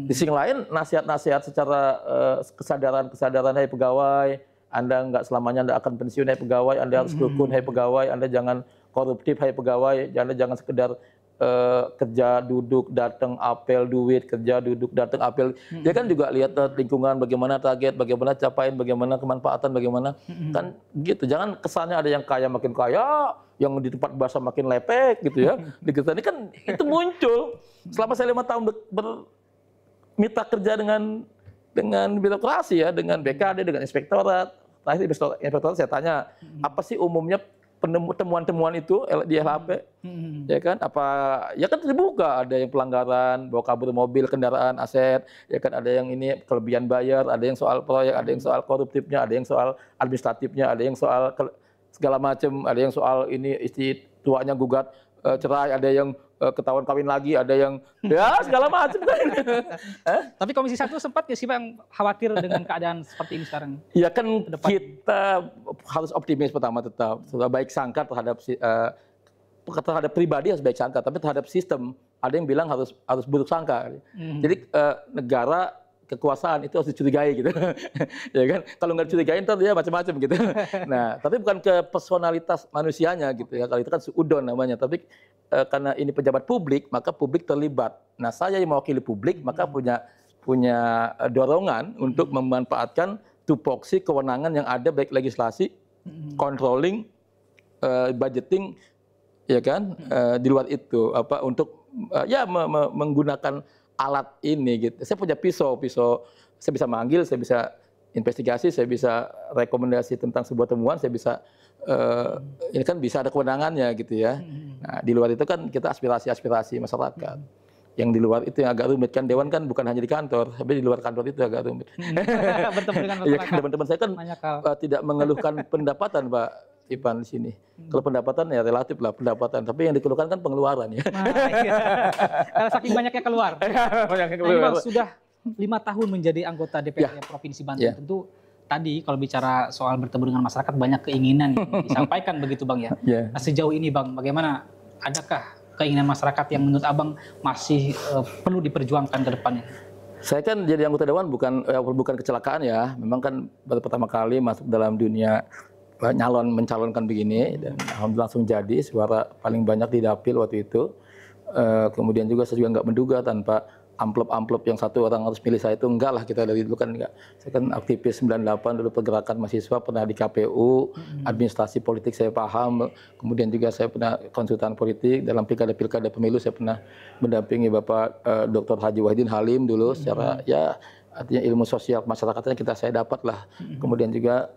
Di sisi lain nasihat-nasihat secara kesadaran hai pegawai, Anda nggak selamanya Anda akan pensiun hai pegawai, Anda harus rukun hai pegawai, Anda jangan koruptif hai pegawai, Anda jangan sekedar kerja duduk datang apel duit, kerja duduk datang apel. Dia kan juga lihat lingkungan, bagaimana target, bagaimana capaian, bagaimana kemanfaatan, bagaimana kan gitu. Jangan kesannya ada yang kaya makin kaya, yang di tempat basah makin lepek gitu ya. Di kita ini kan itu muncul selama saya 5 tahun bermitra kerja dengan birokrasi ya, dengan BKD, dengan inspektorat. Terakhir inspektorat saya tanya, apa sih umumnya temuan-temuan itu di LHP, ya kan? Ya kan terbuka, ada yang pelanggaran, bawa kabur mobil, kendaraan, aset, ya kan? Ada yang ini kelebihan bayar, ada yang soal proyek, ada yang soal koruptifnya, ada yang soal administratifnya, ada yang soal segala macam, ada yang soal ini istri tuanya gugat cerai, ada yang ketahuan kawin lagi, ada yang ya segala macam. Tapi Komisi 1 sempat nggak sih Pak yang khawatir dengan keadaan seperti ini sekarang? Ya kan kita harus optimis pertama tetap. Baik sangka terhadap pribadi harus baik sangka, tapi terhadap sistem ada yang bilang harus buruk sangka. Jadi negara kekuasaan itu harus dicurigai gitu. Ya kan? Kalau nggak dicurigai ntar dia macam-macam gitu. Nah, tapi bukan ke personalitas manusianya gitu ya. Kalau itu kan suudon namanya. Tapi karena ini pejabat publik, maka publik terlibat. Nah, saya yang mewakili publik, maka punya dorongan untuk memanfaatkan tupoksi kewenangan yang ada baik legislasi, controlling, budgeting, ya kan, di luar itu untuk menggunakan alat ini gitu. Saya punya pisau, saya bisa manggil, saya bisa investigasi, saya bisa rekomendasi tentang sebuah temuan, saya bisa ini kan bisa ada kewenangannya gitu ya. Nah, di luar itu kan kita aspirasi masyarakat. Yang di luar itu yang agak rumit kan, Dewan kan bukan hanya di kantor, tapi di luar kantor itu agak rumit. Bertemu dengan Ya masyarakat. kan, teman-teman saya kan tidak mengeluhkan pendapatan Pak Ipan di sini. Kalau pendapatan ya relatif lah pendapatan, tapi yang dikeluhkan kan pengeluaran ya. Nah, iya. Karena saking banyaknya keluar. Nah, ini Bang, sudah 5 tahun menjadi anggota DPRD Provinsi Banten. Tentu tadi kalau bicara soal bertemu dengan masyarakat banyak keinginan disampaikan begitu Bang ya. Nah, sejauh ini Bang, bagaimana, adakah keinginan masyarakat yang menurut Abang masih perlu diperjuangkan ke depannya? Saya kan jadi anggota Dewan bukan kecelakaan ya. Memang kan baru pertama kali masuk dalam dunia mencalonkan begini, dan alhamdulillah langsung jadi suara paling banyak di dapil waktu itu. Kemudian juga saya juga nggak menduga tanpa amplop yang satu orang harus pilih saya itu, enggak lah, kita dari dulu kan enggak. Saya kan aktivis 98 dulu, pergerakan mahasiswa, pernah di KPU, administrasi politik saya paham, kemudian juga saya pernah konsultan politik dalam pilkada pemilu, saya pernah mendampingi Bapak Dr. Haji Wahidin Halim dulu secara artinya ilmu sosial masyarakatnya saya dapat lah. Kemudian juga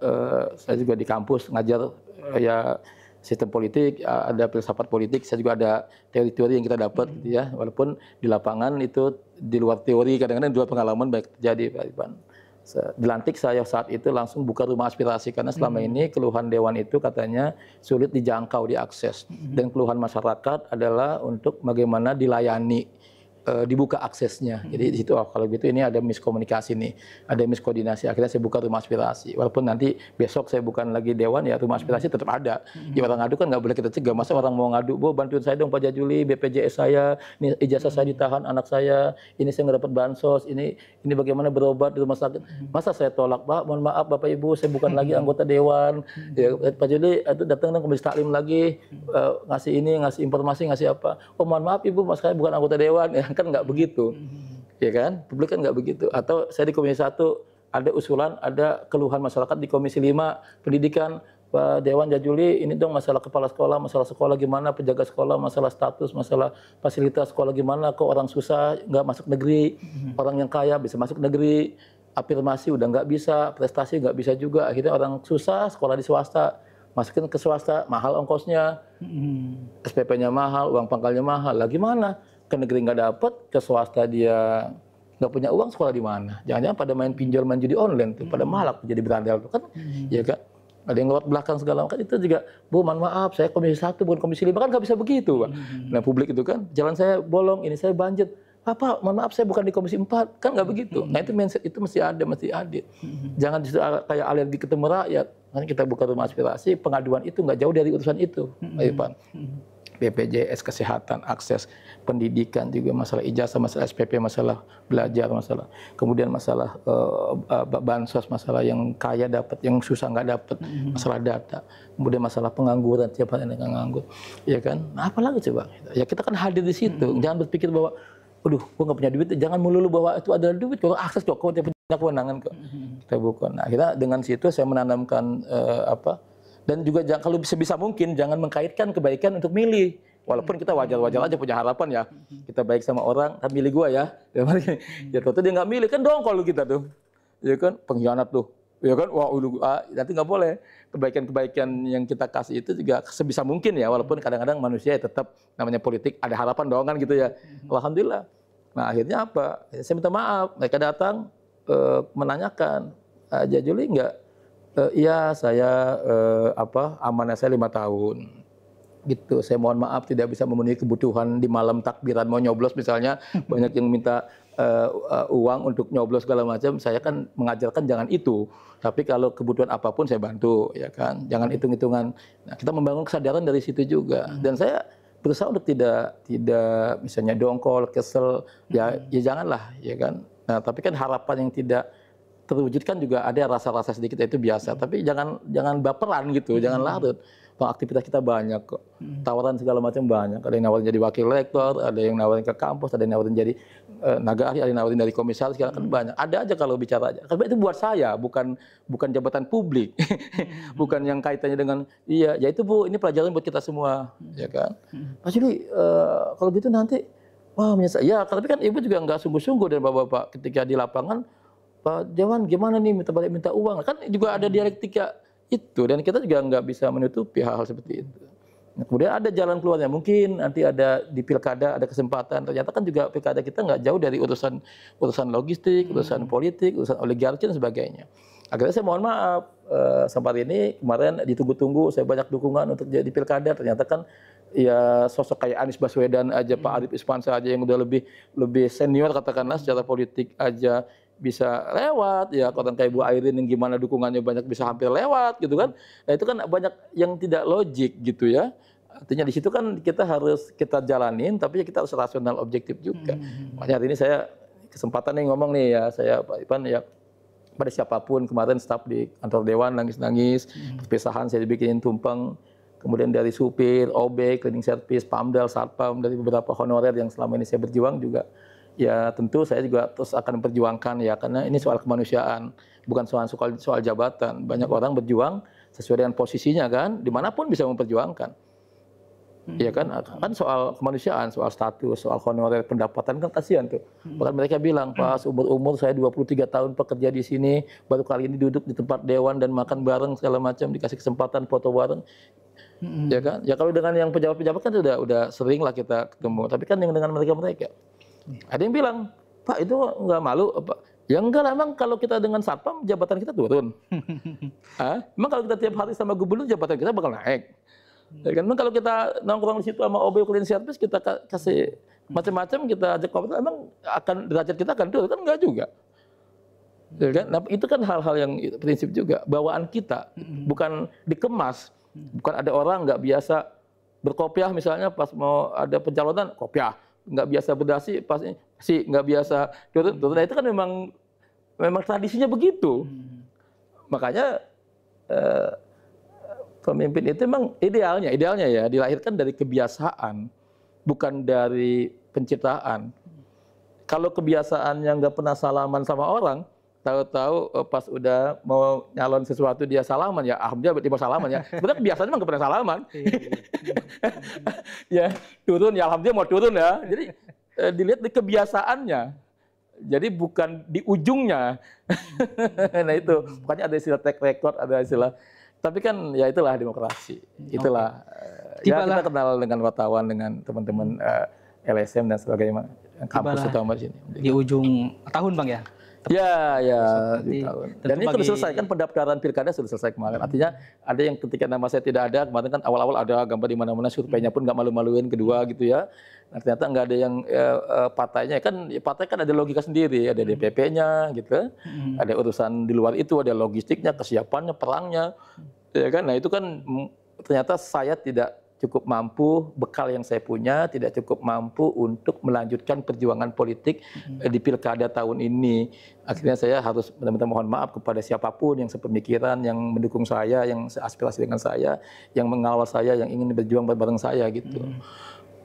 saya juga di kampus ngajar sistem politik, ada filsafat politik, saya juga ada teori-teori yang kita dapat gitu ya. Walaupun di lapangan itu di luar teori, kadang-kadang di luar pengalaman baik terjadi Pak Ipan. Dilantik saya saat itu langsung buka rumah aspirasi, karena selama ini keluhan Dewan itu katanya sulit dijangkau, diakses. Dan keluhan masyarakat adalah untuk bagaimana dilayani, dibuka aksesnya. Jadi di situ kalau gitu ini ada miskomunikasi nih, ada miskoordinasi. Akhirnya saya buka rumah aspirasi. Walaupun nanti besok saya bukan lagi Dewan, ya rumah aspirasi tetap ada. Ya orang ngadu kan nggak boleh kita cegah. Masa orang mau ngadu, Bu bantuin saya dong Pak Jajuli, BPJS saya, ini ijazah saya ditahan anak saya, ini saya nggak dapat bansos, ini bagaimana berobat di rumah sakit. Masa saya tolak, Pak, mohon maaf Bapak Ibu, saya bukan lagi anggota Dewan. Ya, Pak Jajuli itu datang dong Komisi Taklim lagi, ngasih ini, ngasih informasi, ngasih apa. Oh mohon maaf Ibu, mas saya bukan anggota Dewan. Ya, kan nggak begitu, ya kan? Publik kan nggak begitu. Atau saya di Komisi 1 ada usulan, ada keluhan masyarakat di Komisi 5 pendidikan, Pak Dewan Jajuli, ini dong masalah kepala sekolah, masalah sekolah gimana, penjaga sekolah, masalah status, masalah fasilitas sekolah gimana, kok orang susah nggak masuk negeri, orang yang kaya bisa masuk negeri, afirmasi udah nggak bisa, prestasi nggak bisa juga, akhirnya orang susah sekolah di swasta, masukin ke swasta, mahal ongkosnya, SPP-nya mahal, uang pangkalnya mahal, lah gimana? Ke negeri nggak dapat, ke swasta dia nggak punya uang, sekolah di mana? Jangan-jangan pada main pinjol, main judi online tuh, pada malak jadi berandal tuh kan, ya kan? Ada yang lewat belakang segala macam, itu juga, Bu, mohon maaf, saya Komisi 1 bukan Komisi 5, kan nggak bisa begitu, Pak. Nah publik itu kan, jalan saya bolong, ini saya banjir, Pak, mohon maaf, saya bukan di Komisi 4, kan nggak begitu. Nah itu mindset itu mesti ada, mesti adil. Jangan justru kayak alergi ketemu rakyat. Nanti kita buka rumah aspirasi, pengaduan itu nggak jauh dari urusan itu, Pak. BPJS, kesehatan, akses pendidikan juga, masalah ijazah, masalah SPP, masalah belajar, masalah kemudian masalah bansos, masalah yang kaya dapat, yang susah nggak dapat, masalah data, kemudian masalah pengangguran, siapa yang nganggur, ya kan? Nah, apalagi coba? Ya kita kan hadir di situ, jangan berpikir bahwa, aduh, gua nggak punya duit, jangan melulu bahwa itu adalah duit, kalau akses kok, kau punya kewenangan kok, kita bukan. Nah, akhirnya dengan situ saya menanamkan dan juga kalau sebisa mungkin jangan mengkaitkan kebaikan untuk milih. Walaupun kita wajar-wajar aja punya harapan ya. Kita baik sama orang, tapi milih gua ya. Ya tentu dia nggak milih, kan dong kalau kita tuh. Ya kan, pengkhianat tuh. Ya kan, wah nanti nggak boleh. Kebaikan-kebaikan yang kita kasih itu juga sebisa mungkin ya. Walaupun kadang-kadang manusia ya tetap namanya politik, ada harapan dong kan gitu ya. Alhamdulillah. Nah akhirnya apa? Saya minta maaf. Mereka datang menanyakan, Jajuli nggak? Iya, saya amanah saya 5 tahun. gitu. Saya mohon maaf tidak bisa memenuhi kebutuhan di malam takbiran mau nyoblos misalnya, banyak yang minta uang untuk nyoblos segala macam. Saya kan mengajarkan jangan itu. Tapi kalau kebutuhan apapun saya bantu, ya kan. Jangan hitung-hitungan. Nah, kita membangun kesadaran dari situ juga. Dan saya berusaha untuk tidak misalnya dongkol, kesel, ya janganlah, ya kan. Nah, tapi kan harapan yang tidak terwujudkan juga ada rasa-rasa sedikit, itu biasa. Tapi jangan baperan gitu, jangan larut. Aktivitas kita banyak kok, tawaran segala macam banyak. Ada yang nawarin jadi wakil rektor, ada yang nawarin ke kampus, ada yang nawarin jadi nagari, ada yang nawarin dari komisaris, segala kan banyak. Ada aja kalau bicara aja. Karena itu buat saya, bukan jabatan publik, bukan yang kaitannya dengan iya. Ya itu Bu, ini pelajaran buat kita semua, ya kan. Mas Juli, kalau gitu nanti, wah menyesal. Ya, tapi kan Ibu juga nggak sungguh-sungguh dan Bapak-bapak ketika di lapangan, Pak Dewan gimana nih minta balik minta uang, kan juga ada dialektika itu, dan kita juga nggak bisa menutupi hal-hal seperti itu. Nah, kemudian ada jalan keluarnya, mungkin nanti ada di pilkada ada kesempatan. Ternyata kan juga pilkada kita nggak jauh dari urusan logistik, urusan politik, urusan oligarki dan sebagainya. Akhirnya saya mohon maaf, sempat ini kemarin ditunggu-tunggu, saya banyak dukungan untuk jadi pilkada. Ternyata kan ya sosok kayak Anies Baswedan aja, Pak Arief Ispansa aja yang udah lebih senior katakanlah secara politik aja bisa lewat, ya orang kayak Bu Airin yang gimana dukungannya banyak bisa hampir lewat gitu kan. Nah itu kan banyak yang tidak logik gitu ya. Artinya di situ kan kita jalanin, tapi kita harus rasional objektif juga. Makanya hari ini saya kesempatan nih ngomong nih ya, saya Pak Ipan ya pada siapapun, kemarin staf di kantor Dewan nangis-nangis, perpisahan saya dibikinin tumpeng, kemudian dari supir, OB, cleaning service, Pamdal, Satpam, dari beberapa honorer yang selama ini saya berjuang juga. Ya tentu saya juga terus akan memperjuangkan ya, karena ini soal kemanusiaan, bukan soal jabatan. Banyak orang berjuang sesuai dengan posisinya kan, dimanapun bisa memperjuangkan. Ya kan soal kemanusiaan, soal status, soal honorer, pendapatan kan kasihan tuh. Bahkan mereka bilang, Pak, umur saya 23 tahun pekerja di sini, baru kali ini duduk di tempat dewan dan makan bareng segala macam, dikasih kesempatan foto bareng. Ya kan? Ya kalau dengan yang pejabat-pejabat kan udah sering lah kita ketemu, tapi kan yang dengan mereka. Ada yang bilang, Pak itu nggak malu apa? Ya enggak lah, emang kalau kita dengan satpam jabatan kita turun. Emang kalau kita tiap hari sama gubernur jabatan kita bakal naik. Ya kan? Emang kalau kita nongkrong di situ sama OB cleaning service kita kasih macam-macam, kita ajak ngobrol, emang derajat kita akan turun? Kan enggak juga. Ya kan? Nah, itu kan hal-hal yang prinsip juga, bawaan kita, bukan dikemas. Bukan ada orang nggak biasa berkopiah misalnya pas mau ada pencalonan kopiah. Nggak biasa berdasi, pasti nggak biasa turun. Nah itu kan memang tradisinya begitu. Makanya pemimpin itu memang idealnya ya dilahirkan dari kebiasaan, bukan dari penciptaan. Kalau kebiasaannya nggak pernah salaman sama orang, tahu-tahu pas udah mau nyalon sesuatu dia salaman, ya alhamdulillah dia mau salaman ya. Sebenarnya kebiasaannya memang nggak pernah salaman. Ya turun ya alhamdulillah mau turun ya. Jadi dilihat di kebiasaannya. Jadi bukan di ujungnya. Nah itu, makanya ada istilah track record, ada istilah. Tapi kan ya itulah demokrasi. Itulah. Ya kita kenal dengan wartawan, dengan teman-teman LSM dan sebagainya. Kampus utama di sini. Di ujung tahun Bang ya? Ya, di tahun. Dan ini sudah selesai kan, pendaftaran pilkada sudah selesai kemarin. Artinya ada yang ketika nama saya tidak ada, kemarin kan awal-awal ada gambar di mana-mana, surveinya pun nggak malu-maluin kedua gitu ya. Nah, ternyata nggak ada yang partainya kan, partai kan ada logika sendiri, ada DPP-nya gitu, ada urusan di luar itu, ada logistiknya, kesiapannya, perangnya, ya kan. Nah itu kan ternyata saya tidak cukup mampu, bekal yang saya punya tidak cukup mampu untuk melanjutkan perjuangan politik di pilkada tahun ini. Akhirnya saya harus benar-benar mohon maaf kepada siapapun yang sepemikiran, yang mendukung saya, yang seaspirasi dengan saya, yang mengawal saya, yang ingin berjuang bareng saya gitu.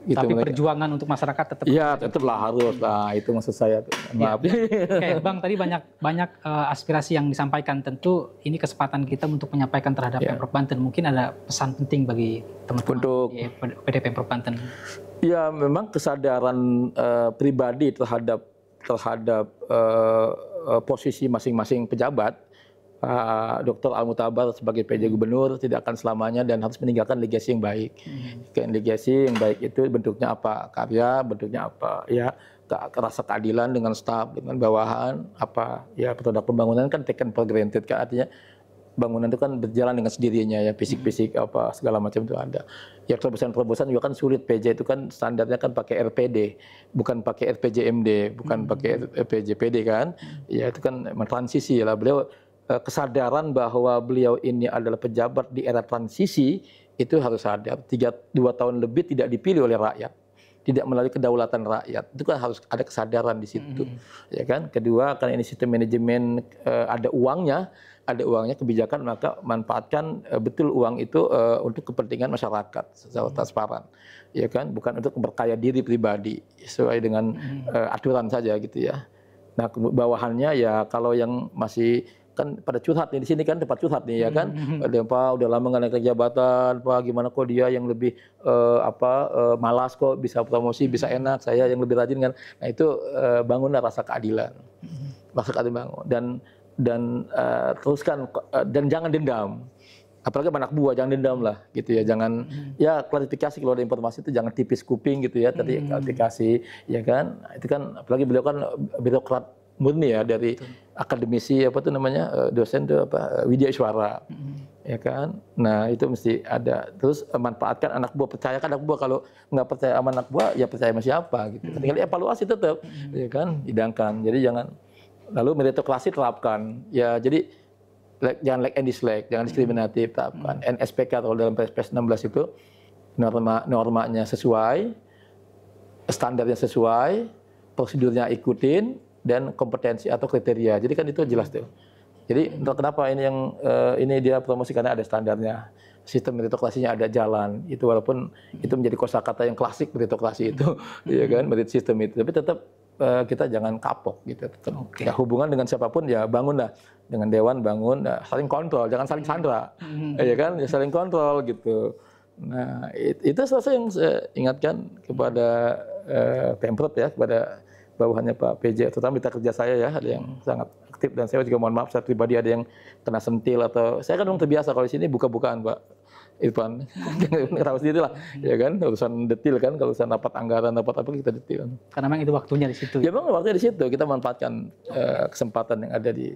Gitu, tapi mereka. Perjuangan untuk masyarakat tetap. Iya, tetaplah harus lah, itu maksud saya. Maaf. Oke, Bang, tadi banyak aspirasi yang disampaikan. Tentu ini kesempatan kita untuk menyampaikan terhadap Pemprov Banten. Mungkin ada pesan penting bagi teman-teman di PD Pemprov Banten. Ya, memang kesadaran pribadi terhadap posisi masing-masing pejabat. Dr. Al-Mutabar sebagai PJ Gubernur tidak akan selamanya dan harus meninggalkan legasi yang baik. Legasi yang baik itu bentuknya apa? Karya, bentuknya apa? Ya, rasa keadilan dengan staf, dengan bawahan, apa? Ya, produk pembangunan kan taken for granted kan, artinya bangunan itu kan berjalan dengan sendirinya ya, fisik-fisik apa segala macam itu ada. Ya terobosan-terobosan juga kan sulit. PJ itu kan standarnya kan pakai RPD, bukan pakai RPJMD, bukan pakai RPJPD kan. Ya itu kan transisi lah. Beliau kesadaran bahwa beliau ini adalah pejabat di era transisi itu harus sadar. 2 tahun lebih tidak dipilih oleh rakyat, tidak melalui kedaulatan rakyat, itu kan harus ada kesadaran di situ, ya kan. Kedua, karena ini sistem manajemen ada uangnya kebijakan, maka manfaatkan betul uang itu untuk kepentingan masyarakat secara transparan, ya kan, bukan untuk memperkaya diri pribadi sesuai dengan aturan saja gitu ya. Nah bawahannya ya kalau yang masih kan pada curhat nih, di sini kan tempat curhat nih ya kan, ada Pak udah lama nggak naik jabatan, Pak gimana kok dia yang lebih malas kok bisa promosi, bisa enak, saya yang lebih rajin kan. Nah itu bangunlah rasa keadilan, rasa keadilan bangun dan teruskan dan jangan dendam, apalagi anak buah jangan dendam lah gitu ya, jangan ya klarifikasi kalau ada informasi itu jangan tipis kuping gitu ya, tadi klarifikasi ya kan. Nah, itu kan apalagi beliau kan birokrat murni ya dari akademisi apa tuh namanya dosen tuh apa Widya Iswara ya kan. Nah itu mesti ada, terus manfaatkan anak buah, percayakan anak buah, kalau nggak percaya sama anak buah ya percaya sama siapa gitu. Tinggal evaluasi tetap ya kan, hidangkan. Jadi jangan, lalu meritokrasi terapkan ya, jadi jangan like and dislike, jangan diskriminatif, terapkan NSPK kalau dalam Perpres 16 itu normanya sesuai, standarnya sesuai, prosedurnya ikutin, dan kompetensi atau kriteria. Jadi kan itu jelas tuh. Jadi entah kenapa ini yang ini dia promosi karena ada standarnya, sistem meritokrasinya ada jalan. Itu walaupun itu menjadi kosakata yang klasik meritokrasi itu, ya kan, merit system itu. Tapi tetap kita jangan kapok gitu. Tetap ya, hubungan dengan siapapun ya bangunlah, dengan dewan bangun, saling kontrol, jangan saling sandra, ya kan, ya saling kontrol gitu. Nah itu salah satu yang saya ingatkan kepada Pemprov ya, kepada bawahannya Pak PJ, terutama mitra kerja saya ya, ada yang sangat aktif, dan saya juga mohon maaf saya pribadi ada yang kena sentil, atau saya kan memang terbiasa kalau di sini buka-bukaan Pak Irfan, tahu sendiri lah ya kan, urusan detil kan, kalau urusan rapat anggaran, rapat apa kita detil. Karena memang itu waktunya di situ. Ya memang waktunya di situ, kita manfaatkan kesempatan yang ada di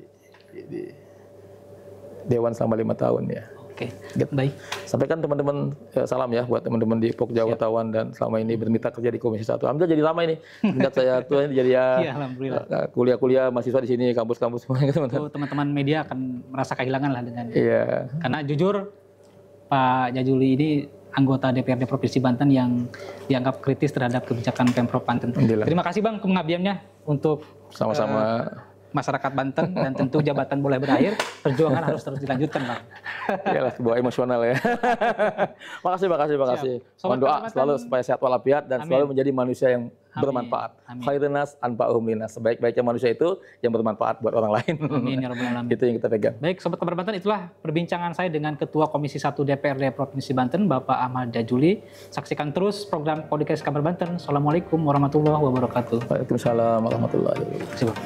Dewan selama 5 tahun ya. Oke, baik. Sampaikan teman-teman salam ya buat teman-teman di Pokja Wartawan dan selama ini bermitra kerja di Komisi 1. Alhamdulillah jadi lama ini. Sejak saya tua ini jadi ya, alhamdulillah. Kuliah-kuliah mahasiswa di sini, kampus-kampus semuanya teman-teman. Teman-teman media akan merasa kehilangan lah dengan. Iya. Karena jujur Pak Jajuli ini anggota DPRD Provinsi Banten yang dianggap kritis terhadap kebijakan Pemprov Banten. Terima kasih Bang pengabdiannya untuk sama-sama masyarakat Banten, dan tentu jabatan boleh berakhir, perjuangan harus terus dilanjutkan Bang. Iyalah, sebuah emosional ya. Makasih. Mohon doa selalu supaya sehat walafiat dan selalu menjadi manusia yang bermanfaat. Khairun nas anfa'uhum linnas. Sebaik-baiknya manusia itu yang bermanfaat buat orang lain. Amin ya rabbal alamin. Itu yang kita pegang. Baik, Sobat Kabar Banten, itulah perbincangan saya dengan Ketua Komisi 1 DPRD Provinsi Banten, Bapak Ahmad Jajuli. Saksikan terus program podcast Kabar Banten. Assalamualaikum warahmatullahi wabarakatuh. Waalaikumsalam warahmatullahi wabarakatuh. Terima kasih, Bang.